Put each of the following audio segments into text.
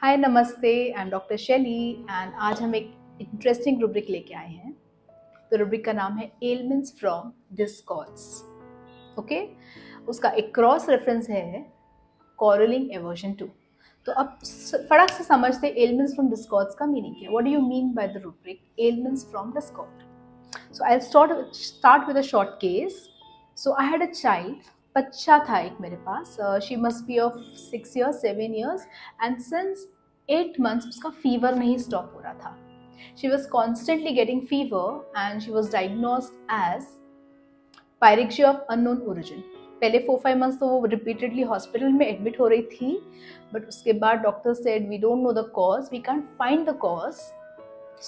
हाय नमस्ते, I am doctor शैली and आज हम एक इंटरेस्टिंग रूब्रिक लेके आए हैं। तो रूब्रिक का नाम है एलिमेंट्स फ्रॉम डिस्कॉर्ड्स। ओके, उसका एक क्रॉस रेफरेंस है कॉरलिंग एवर्जन टू। तो अब फटाक से समझते एलिमेंट्स फ्रॉम डिस्कॉर्ड्स का मीनिंग क्या है। What do you mean by the rubric elements from discord? So I start with a short case. So I had a child. बच्चा था एक मेरे पास. She must be of 6 years 7 years and since 8 months उसका fever नहीं stop हो रहा था. She was constantly getting fever and she was diagnosed as pyrexia of unknown origin. पहले 4-5 months तो वो रिपीटेडली हॉस्पिटल में एडमिट हो रही थी, बट उसके बाद doctor said we don't know the cause, we can't find the cause,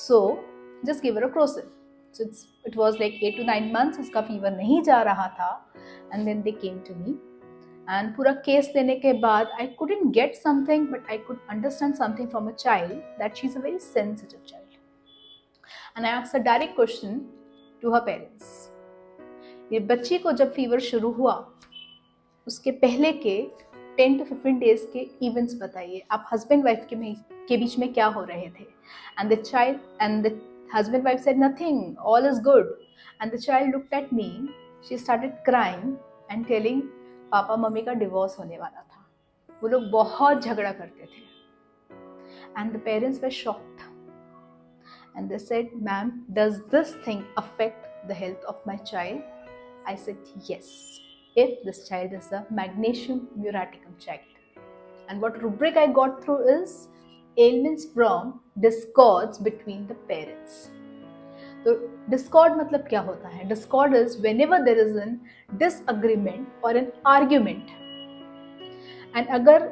so just give her a Crocin. So it was like 8 to 9 months उसका फीवर नहीं जा रहा था and then they came to me and पूरा case देने के बाद I couldn't get something but I could understand something from a child that she's a very sensitive child and I asked a direct question to her parents. ये बच्ची को जब fever शुरू हुआ उसके पहले के 10 to 15 days के इवेंट्स बताइए. आप हस्बैंड वाइफ के बीच में क्या हो रहे थे? And the child and the husband wife said nothing, all is good. And the child looked at me, she started crying and telling papa mummy का डिवोर्स होने वाला था. वो लोग बहुत झगड़ा करते थे. And the parents were shocked. And they said, ma'am, does this thing affect the health of my child? I said, yes, if this child is a magnesium muraticum child. And what rubric I got through is ailments from discords between the parents. तो discord मतलब क्या होता है? Discord is whenever there is an disagreement or an argument. And अगर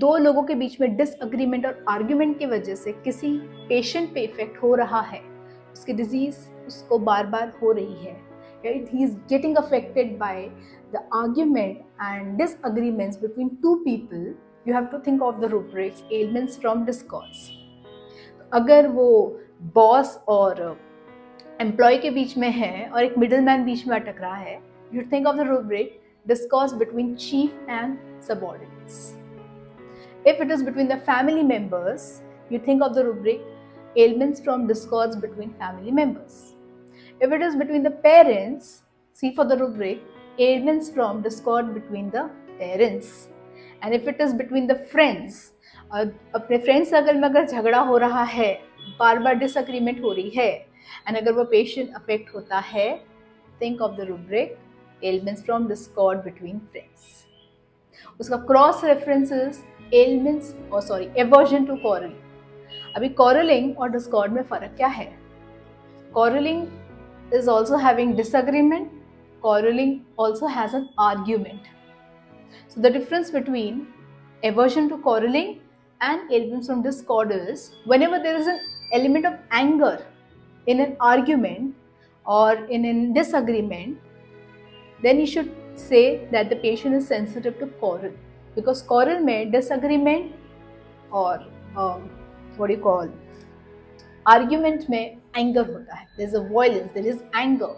दो लोगों के बीच में डिसअग्रीमेंट और आर्ग्यूमेंट की वजह से किसी पेशेंट पे इफेक्ट हो रहा है, उसकी डिजीज उसको बार बार हो रही है, he is getting affected by the argument and disagreements between two people, you have to think of the rubric ailments from discords. अगर वो बॉस और एम्प्लॉय के बीच में है और एक मिडिल मैन बीच में अटक रहा है, you think of the rubric discourse between chief and subordinates. If it is between the family members, you think of the rubric ailments from discords between family members. If it is between the parents, see for the rubric ailments from discord between the parents. And if it is between the friends, अपने friend circle में अगर झगड़ा हो रहा है, बार बार disagreement हो रही है, एंड अगर वो पेशेंट अफेक्ट होता है, think of the rubric ailments from discord between friends. उसका क्रॉस रेफरेंसेस एलिमेंट्स और एवर्जन टू quarreling. अभी quarreling और discord में फर्क क्या है? Quarreling is also having disagreement. Quarreling also has an argument. So the difference between aversion to quarreling and ailments from discord is whenever there is an element of anger in an argument or in a disagreement, then you should say that the patient is sensitive to quarrel, because quarrel में disagreement और what do you call argument में anger होता है. There is a violence, there is anger.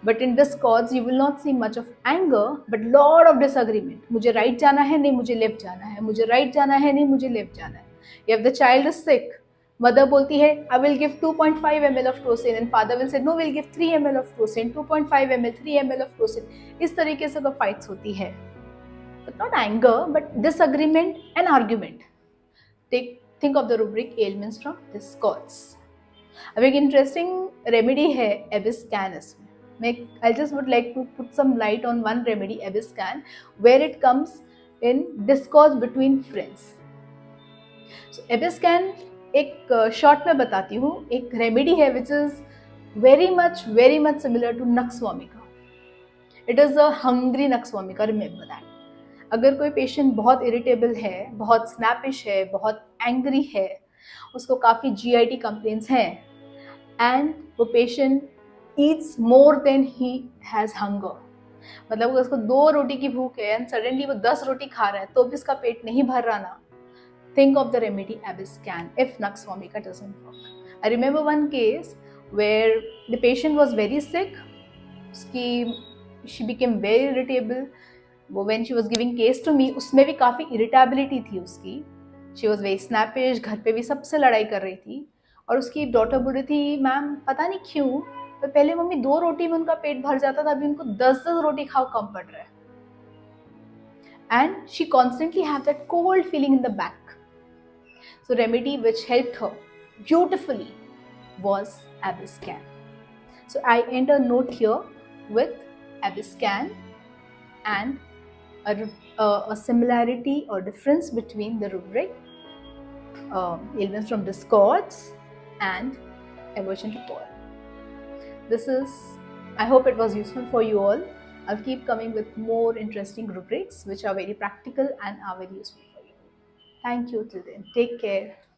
But in discords you will not see much of anger, but lot of disagreement. मुझे right जाना है, नहीं मुझे left जाना है, मुझे right जाना है, नहीं मुझे left जाना है. If the child is sick, mother बोलती है I will give 2.5 ml of Crocin and father will say no, we'll give 3 ml of Crocin, 2.5 ml, 3 ml of Crocin. इस तरीके से तो fights होती है. But not anger, but disagreement and argument. Think of the rubric ailments from discords. अब एक interesting remedy है Ebiscan इसमें. I just would like to put some light on one remedy, Ebiscan, where it comes in discords between friends. So Ebiscan एक short में बताती हूँ. एक remedy है which is very much similar to nux vomica. It is a hungry nux vomica, remember that. अगर कोई patient बहुत irritable है, बहुत स्नैपिश है, बहुत एंग्री है, उसको काफ़ी GIT कंप्लेंट्स हैं, एंड वो patient eats more than he has hunger. मतलब अगर उसको 2 रोटी की भूख है एंड सडनली वो 10 रोटी खा रहा है तो भी उसका पेट नहीं भर रहा ना, think of the remedy Ebiscan if Nux-vomica doesn't work. I remember one case where the patient was very sick. She became very irritable. वो when she was giving case to me, उसमें भी काफ़ी irritability थी उसकी. She was very स्नैपिश, घर पे भी सबसे लड़ाई कर रही थी। और उसकी डॉटर बोल रही थी, मैम पता नहीं क्यों, पर पहले मम्मी 2 रोटी में उनका पेट भर जाता था, अभी उनको 10-10 रोटी खाओ कम पड़ रहा है। And she constantly had that cold feeling in the back. So remedy which helped her beautifully was Abiscan. So I end a note here with Abiscan and a similarity or difference between the rubric ailments from discords and aversion to porn. This is, I hope it was useful for you all. I'll keep coming with more interesting rubrics which are very practical and are very useful for you. Thank you till then. Take care.